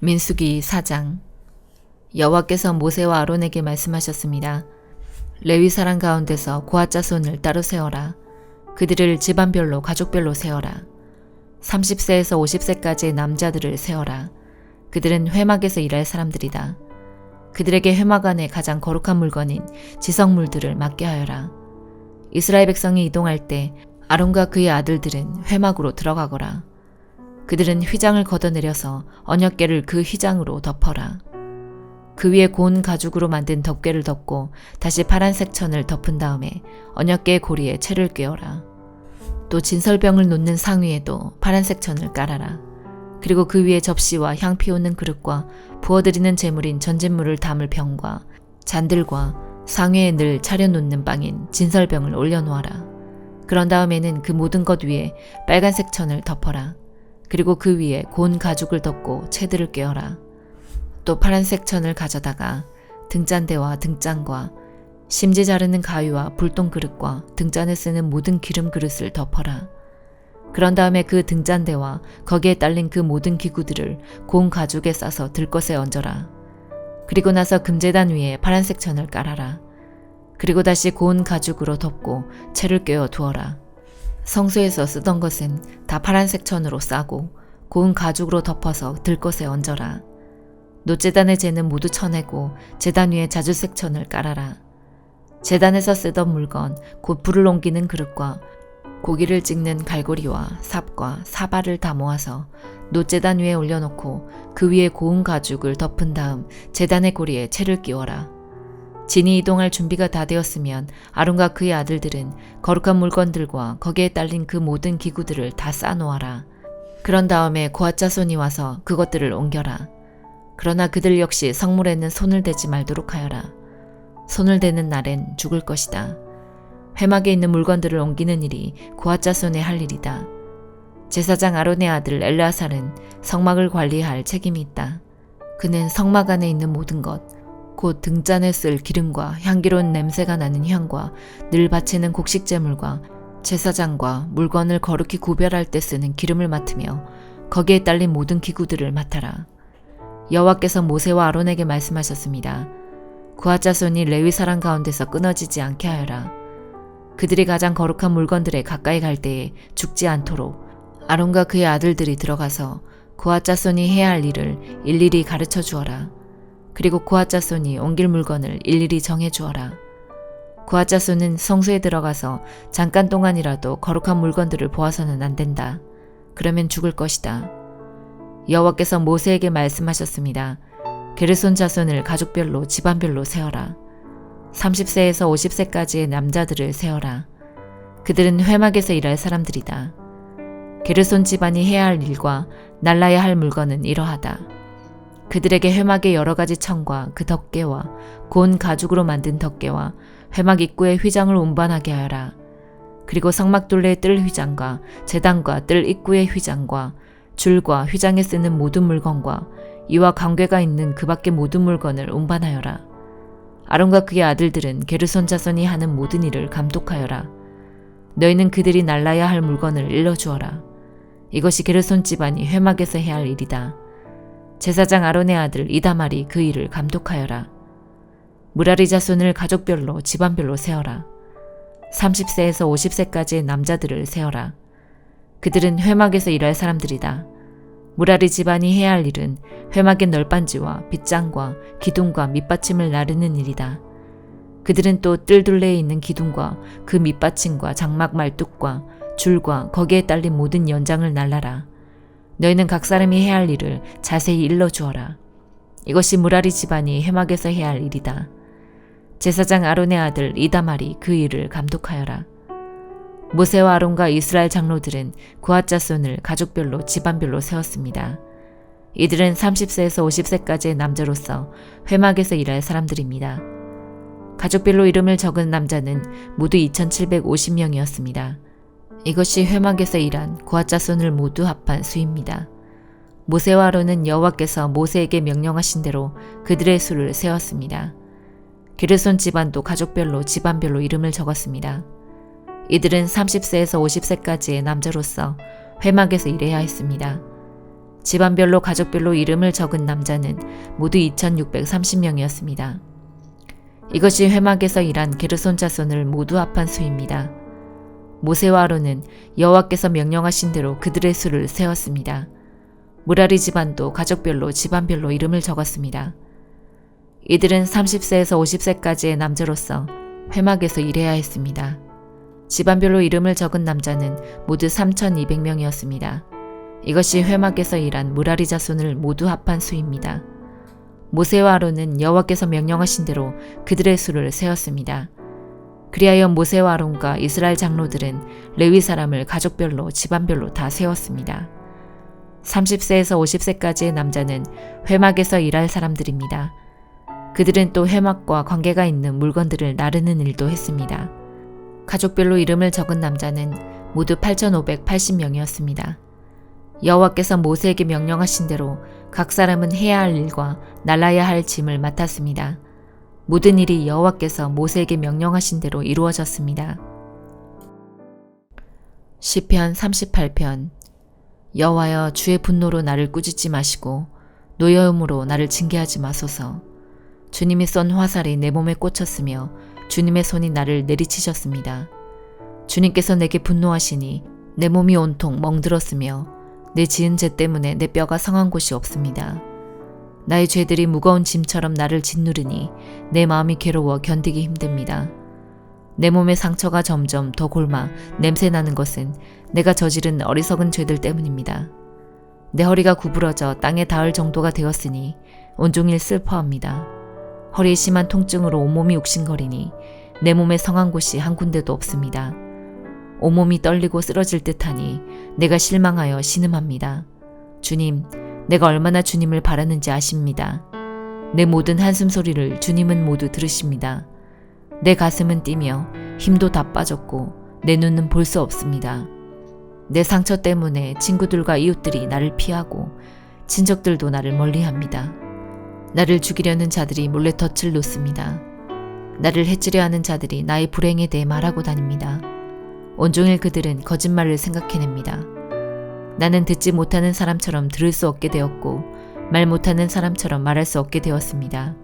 민수기 4장. 여호와께서 모세와 아론에게 말씀하셨습니다. 레위 사람 가운데서 고핫 자손을 따로 세워라. 그들을 집안별로 가족별로 세워라. 30세에서 50세까지의 남자들을 세워라. 그들은 회막에서 일할 사람들이다. 그들에게 회막 안에 가장 거룩한 물건인 지성물들을 맡게 하여라. 이스라엘 백성이 이동할 때 아론과 그의 아들들은 회막으로 들어가거라. 그들은 휘장을 걷어내려서 언약궤를 그 휘장으로 덮어라. 그 위에 고운 가죽으로 만든 덮개를 덮고 다시 파란색 천을 덮은 다음에 언약궤의 고리에 채를 꿰어라. 또 진설병을 놓는 상위에도 파란색 천을 깔아라. 그리고 그 위에 접시와 향 피우는 그릇과 부어드리는 제물인 전진물을 담을 병과 잔들과 상위에 늘 차려놓는 빵인 진설병을 올려놓아라. 그런 다음에는 그 모든 것 위에 빨간색 천을 덮어라. 그리고 그 위에 고운 가죽을 덮고 채들을 꿰어라. 또 파란색 천을 가져다가 등잔대와 등잔과 심지 자르는 가위와 불똥 그릇과 등잔에 쓰는 모든 기름 그릇을 덮어라. 그런 다음에 그 등잔대와 거기에 딸린 그 모든 기구들을 고운 가죽에 싸서 들것에 얹어라. 그리고 나서 금제단 위에 파란색 천을 깔아라. 그리고 다시 고운 가죽으로 덮고 채를 꿰어 두어라. 성소에서 쓰던 것은 다 파란색 천으로 싸고 고운 가죽으로 덮어서 들것에 얹어라. 놋제단의 재는 모두 쳐내고 제단 위에 자주색 천을 깔아라. 제단에서 쓰던 물건 곧 불을 옮기는 그릇과 고기를 찍는 갈고리와 삽과 사발을 다 모아서 놋제단 위에 올려놓고 그 위에 고운 가죽을 덮은 다음 제단의 고리에 채를 끼워라. 진이 이동할 준비가 다 되었으면 아론과 그의 아들들은 거룩한 물건들과 거기에 딸린 그 모든 기구들을 다 쌓아놓아라. 그런 다음에 고핫 자손이 와서 그것들을 옮겨라. 그러나 그들 역시 성물에는 손을 대지 말도록 하여라. 손을 대는 날엔 죽을 것이다. 회막에 있는 물건들을 옮기는 일이 고핫 자손의 할 일이다. 제사장 아론의 아들 엘르아살은 성막을 관리할 책임이 있다. 그는 성막 안에 있는 모든 것, 곧 등잔에 쓸 기름과 향기로운 냄새가 나는 향과 늘 바치는 곡식제물과 제사장과 물건을 거룩히 구별할 때 쓰는 기름을 맡으며 거기에 딸린 모든 기구들을 맡아라. 여호와께서 모세와 아론에게 말씀하셨습니다. 고핫 자손이 레위 사람 가운데서 끊어지지 않게 하여라. 그들이 가장 거룩한 물건들에 가까이 갈 때에 죽지 않도록 아론과 그의 아들들이 들어가서 고핫 자손이 해야 할 일을 일일이 가르쳐 주어라. 그리고 고핫 자손이 옮길 물건을 일일이 정해 주어라. 고핫 자손은 성소에 들어가서 잠깐 동안이라도 거룩한 물건들을 보아서는 안 된다. 그러면 죽을 것이다. 여호와께서 모세에게 말씀하셨습니다. 게르손 자손을 가족별로 집안별로 세어라. 30세에서 50세까지의 남자들을 세어라. 그들은 회막에서 일할 사람들이다. 게르손 집안이 해야 할 일과 날라야 할 물건은 이러하다. 그들에게 회막의 여러 가지 천과 그 덮개와 고운 가죽으로 만든 덮개와 회막 입구의 휘장을 운반하게 하여라. 그리고 성막둘레의 뜰 휘장과 제단과 뜰 입구의 휘장과 줄과 휘장에 쓰는 모든 물건과 이와 관계가 있는 그 밖의 모든 물건을 운반하여라. 아론과 그의 아들들은 게르손 자손이 하는 모든 일을 감독하여라. 너희는 그들이 날라야 할 물건을 일러주어라. 이것이 게르손 집안이 회막에서 해야 할 일이다. 제사장 아론의 아들 이다말이 그 일을 감독하여라. 무라리 자손을 가족별로 집안별로 세어라. 30세에서 50세까지의 남자들을 세어라. 그들은 회막에서 일할 사람들이다. 무라리 집안이 해야 할 일은 회막의 널빤지와 빗장과 기둥과 밑받침을 나르는 일이다. 그들은 또 뜰둘레에 있는 기둥과 그 밑받침과 장막 말뚝과 줄과 거기에 딸린 모든 연장을 날라라. 너희는 각 사람이 해야 할 일을 자세히 일러주어라. 이것이 무라리 집안이 회막에서 해야 할 일이다. 제사장 아론의 아들 이다말이 그 일을 감독하여라. 모세와 아론과 이스라엘 장로들은 고핫 자손을 가족별로 집안별로 세웠습니다. 이들은 30세에서 50세까지의 남자로서 회막에서 일할 사람들입니다. 가족별로 이름을 적은 남자는 모두 2750명이었습니다. 이것이 회막에서 일한 고핫 자손을 모두 합한 수입니다. 모세와 아론은 여호와께서 모세에게 명령하신 대로 그들의 수를 세웠습니다. 게르손 집안도 가족별로 집안별로 이름을 적었습니다. 이들은 30세에서 50세까지의 남자로서 회막에서 일해야 했습니다. 집안별로 가족별로 이름을 적은 남자는 모두 2630명이었습니다. 이것이 회막에서 일한 게르손 자손을 모두 합한 수입니다. 모세와 아론은 여호와께서 명령하신 대로 그들의 수를 세었습니다. 무라리 집안도 가족별로 집안별로 이름을 적었습니다. 이들은 30세에서 50세까지의 남자로서 회막에서 일해야 했습니다. 집안별로 이름을 적은 남자는 모두 3200명이었습니다. 이것이 회막에서 일한 무라리 자손을 모두 합한 수입니다. 모세와 아론은 여호와께서 명령하신 대로 그들의 수를 세었습니다. 그리하여 모세와 아론과 이스라엘 장로들은 레위 사람을 가족별로 집안별로 다 세웠습니다. 30세에서 50세까지의 남자는 회막에서 일할 사람들입니다. 그들은 또 회막과 관계가 있는 물건들을 나르는 일도 했습니다. 가족별로 이름을 적은 남자는 모두 8580명이었습니다. 여호와께서 모세에게 명령하신 대로 각 사람은 해야 할 일과 날라야 할 짐을 맡았습니다. 모든 일이 여호와께서 모세에게 명령하신 대로 이루어졌습니다. 시편 38편. 여호와여, 주의 분노로 나를 꾸짖지 마시고 노여움으로 나를 징계하지 마소서. 주님이 쏜 화살이 내 몸에 꽂혔으며 주님의 손이 나를 내리치셨습니다. 주님께서 내게 분노하시니 내 몸이 온통 멍들었으며 내 지은 죄 때문에 내 뼈가 성한 곳이 없습니다. 나의 죄들이 무거운 짐처럼 나를 짓누르니 내 마음이 괴로워 견디기 힘듭니다. 내 몸의 상처가 점점 더 골마 냄새나는 것은 내가 저지른 어리석은 죄들 때문입니다. 내 허리가 구부러져 땅에 닿을 정도가 되었으니 온종일 슬퍼합니다. 허리에 심한 통증으로 온몸이 욱신거리니 내 몸에 성한 곳이 한 군데도 없습니다. 온몸이 떨리고 쓰러질 듯하니 내가 실망하여 신음합니다. 주님, 내가 얼마나 주님을 바라는지 아십니다. 내 모든 한숨 소리를 주님은 모두 들으십니다. 내 가슴은 뛰며 힘도 다 빠졌고 내 눈은 볼 수 없습니다. 내 상처 때문에 친구들과 이웃들이 나를 피하고 친척들도 나를 멀리합니다. 나를 죽이려는 자들이 몰래 덫을 놓습니다. 나를 해치려 하는 자들이 나의 불행에 대해 말하고 다닙니다. 온종일 그들은 거짓말을 생각해냅니다. 나는 듣지 못하는 사람처럼 들을 수 없게 되었고 말 못하는 사람처럼 말할 수 없게 되었습니다.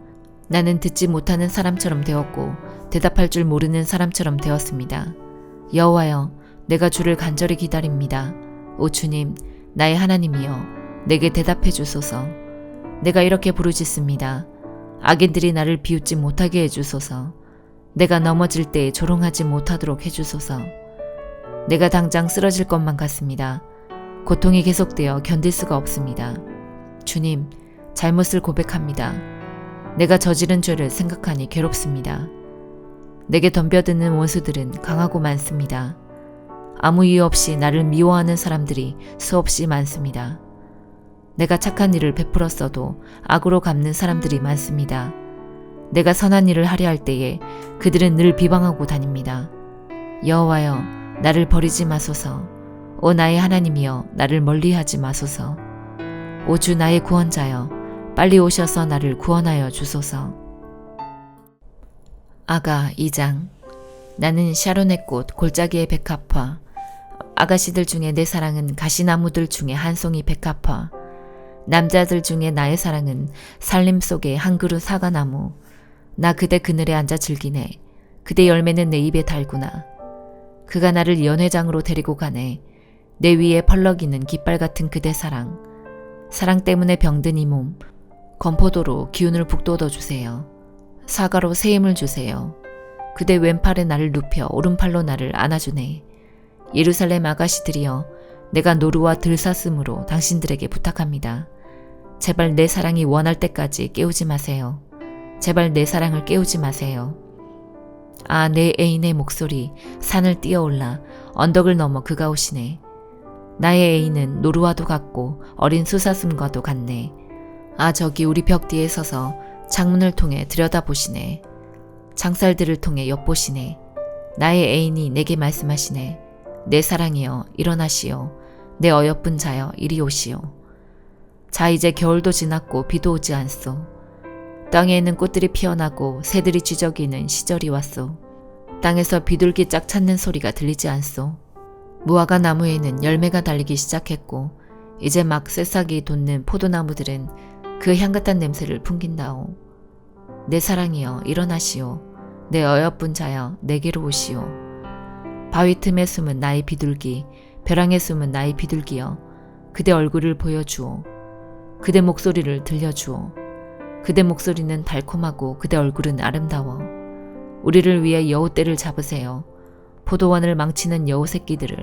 나는 듣지 못하는 사람처럼 되었고 대답할 줄 모르는 사람처럼 되었습니다. 여호와여, 내가 주를 간절히 기다립니다. 오 주님, 나의 하나님이여, 내게 대답해 주소서. 내가 이렇게 부르짖습니다. 악인들이 나를 비웃지 못하게 해주소서. 내가 넘어질 때 조롱하지 못하도록 해주소서. 내가 당장 쓰러질 것만 같습니다. 고통이 계속되어 견딜 수가 없습니다. 주님, 잘못을 고백합니다. 내가 저지른 죄를 생각하니 괴롭습니다. 내게 덤벼드는 원수들은 강하고 많습니다. 아무 이유 없이 나를 미워하는 사람들이 수없이 많습니다. 내가 착한 일을 베풀었어도 악으로 갚는 사람들이 많습니다. 내가 선한 일을 하려 할 때에 그들은 늘 비방하고 다닙니다. 여호와여, 나를 버리지 마소서. 오 나의 하나님이여, 나를 멀리하지 마소서. 오 주 나의 구원자여, 빨리 오셔서 나를 구원하여 주소서. 아가 2장. 나는 샤론의 꽃 골짜기의 백합화. 아가씨들 중에 내 사랑은 가시나무들 중에 한 송이 백합화. 남자들 중에 나의 사랑은 살림 속의 한 그루 사과나무. 나 그대 그늘에 앉아 즐기네. 그대 열매는 내 입에 달구나. 그가 나를 연회장으로 데리고 가네. 내 위에 펄럭이는 깃발 같은 그대 사랑. 사랑 때문에 병든 이 몸, 건포도로 기운을 북돋워 주세요. 사과로 새 힘을 주세요. 그대 왼팔에 나를 눕혀 오른팔로 나를 안아주네. 예루살렘 아가씨들이여, 내가 노루와 들사슴으로 당신들에게 부탁합니다. 제발 내 사랑이 원할 때까지 깨우지 마세요. 제발 내 사랑을 깨우지 마세요. 아, 내 애인의 목소리, 산을 뛰어올라 언덕을 넘어 그가 오시네. 나의 애인은 노루와도 같고 어린 수사슴과도 같네. 아, 저기 우리 벽 뒤에 서서 창문을 통해 들여다보시네. 창살들을 통해 엿보시네. 나의 애인이 내게 말씀하시네. 내 사랑이여, 일어나시오. 내 어여쁜 자여, 이리 오시오. 자, 이제 겨울도 지났고 비도 오지 않소. 땅에는 꽃들이 피어나고 새들이 쥐저기는 시절이 왔소. 땅에서 비둘기 짝 찾는 소리가 들리지 않소. 무화과 나무에는 열매가 달리기 시작했고 이제 막 새싹이 돋는 포도나무들은 그 향긋한 냄새를 풍긴다오. 내 사랑이여 일어나시오. 내 어여쁜 자여 내게로 오시오. 바위 틈에 숨은 나의 비둘기, 벼랑에 숨은 나의 비둘기여, 그대 얼굴을 보여주오. 그대 목소리를 들려주오. 그대 목소리는 달콤하고 그대 얼굴은 아름다워. 우리를 위해 여우떼를 잡으세요. 포도원을 망치는 여우 새끼들을.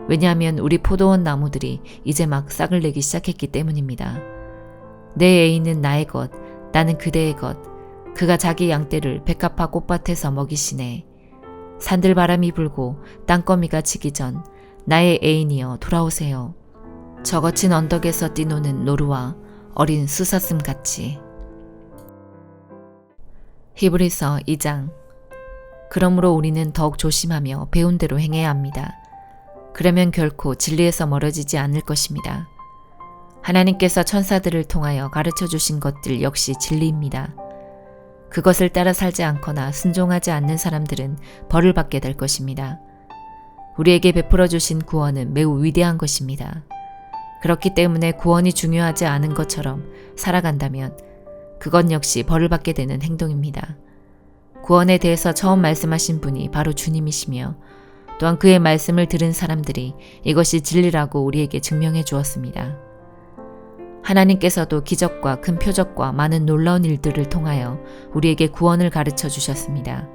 왜냐하면 우리 포도원 나무들이 이제 막 싹을 내기 시작했기 때문입니다. 내 애인은 나의 것, 나는 그대의 것. 그가 자기 양떼를 백합화 꽃밭에서 먹이시네. 산들바람이 불고 땅거미가 지기 전 나의 애인이여 돌아오세요. 저 거친 언덕에서 뛰노는 노루와 어린 수사슴 같이. 히브리서 2장. 그러므로 우리는 더욱 조심하며 배운 대로 행해야 합니다. 그러면 결코 진리에서 멀어지지 않을 것입니다. 하나님께서 천사들을 통하여 가르쳐 주신 것들 역시 진리입니다. 그것을 따라 살지 않거나 순종하지 않는 사람들은 벌을 받게 될 것입니다. 우리에게 베풀어 주신 구원은 매우 위대한 것입니다. 그렇기 때문에 구원이 중요하지 않은 것처럼 살아간다면 그것 역시 벌을 받게 되는 행동입니다. 구원에 대해서 처음 말씀하신 분이 바로 주님이시며 또한 그의 말씀을 들은 사람들이 이것이 진리라고 우리에게 증명해 주었습니다. 하나님께서도 기적과 큰 표적과 많은 놀라운 일들을 통하여 우리에게 구원을 가르쳐 주셨습니다.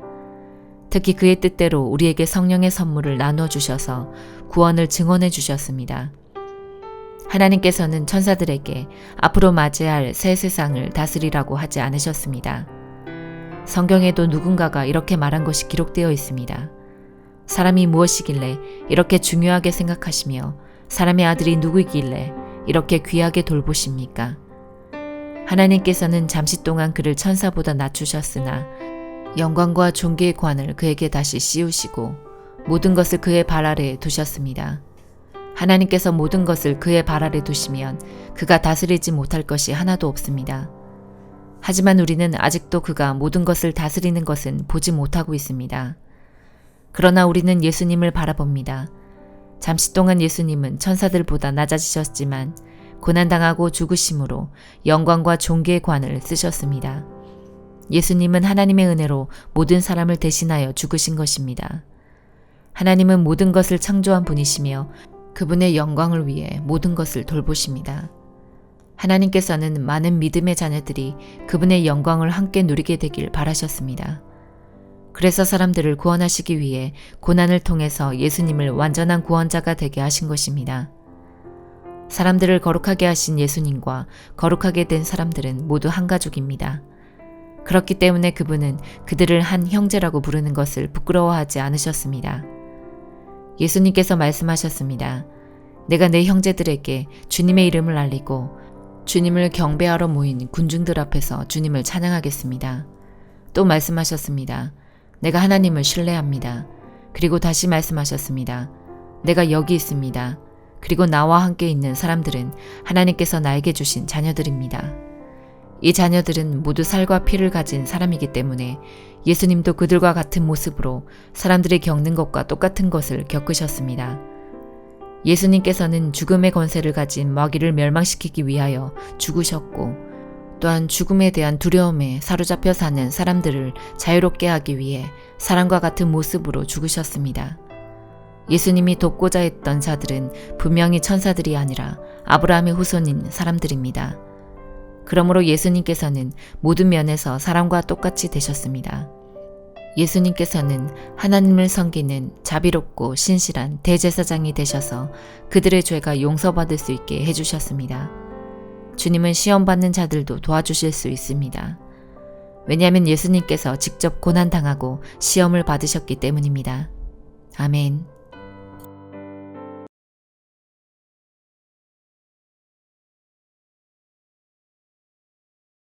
특히 그의 뜻대로 우리에게 성령의 선물을 나누어 주셔서 구원을 증언해 주셨습니다. 하나님께서는 천사들에게 앞으로 맞이할 새 세상을 다스리라고 하지 않으셨습니다. 성경에도 누군가가 이렇게 말한 것이 기록되어 있습니다. 사람이 무엇이길래 이렇게 중요하게 생각하시며 사람의 아들이 누구이길래 이렇게 귀하게 돌보십니까? 하나님께서는 잠시 동안 그를 천사보다 낮추셨으나 영광과 존귀의 관을 그에게 다시 씌우시고 모든 것을 그의 발 아래에 두셨습니다. 하나님께서 모든 것을 그의 발 아래 두시면 그가 다스리지 못할 것이 하나도 없습니다. 하지만 우리는 아직도 그가 모든 것을 다스리는 것은 보지 못하고 있습니다. 그러나 우리는 예수님을 바라봅니다. 잠시 동안 예수님은 천사들보다 낮아지셨지만 고난당하고 죽으심으로 영광과 존귀의 관을 쓰셨습니다. 예수님은 하나님의 은혜로 모든 사람을 대신하여 죽으신 것입니다. 하나님은 모든 것을 창조한 분이시며 그분의 영광을 위해 모든 것을 돌보십니다. 하나님께서는 많은 믿음의 자녀들이 그분의 영광을 함께 누리게 되길 바라셨습니다. 그래서 사람들을 구원하시기 위해 고난을 통해서 예수님을 완전한 구원자가 되게 하신 것입니다. 사람들을 거룩하게 하신 예수님과 거룩하게 된 사람들은 모두 한 가족입니다. 그렇기 때문에 그분은 그들을 한 형제라고 부르는 것을 부끄러워하지 않으셨습니다. 예수님께서 말씀하셨습니다. 내가 내 형제들에게 주님의 이름을 알리고 주님을 경배하러 모인 군중들 앞에서 주님을 찬양하겠습니다. 또 말씀하셨습니다. 내가 하나님을 신뢰합니다. 그리고 다시 말씀하셨습니다. 내가 여기 있습니다. 그리고 나와 함께 있는 사람들은 하나님께서 나에게 주신 자녀들입니다. 이 자녀들은 모두 살과 피를 가진 사람이기 때문에 예수님도 그들과 같은 모습으로 사람들이 겪는 것과 똑같은 것을 겪으셨습니다. 예수님께서는 죽음의 권세를 가진 마귀를 멸망시키기 위하여 죽으셨고 또한 죽음에 대한 두려움에 사로잡혀 사는 사람들을 자유롭게 하기 위해 사람과 같은 모습으로 죽으셨습니다. 예수님이 돕고자 했던 자들은 분명히 천사들이 아니라 아브라함의 후손인 사람들입니다. 그러므로 예수님께서는 모든 면에서 사람과 똑같이 되셨습니다. 예수님께서는 하나님을 섬기는 자비롭고 신실한 대제사장이 되셔서 그들의 죄가 용서받을 수 있게 해주셨습니다. 주님은 시험받는 자들도 도와주실 수 있습니다. 왜냐하면 예수님께서 직접 고난당하고 시험을 받으셨기 때문입니다. 아멘.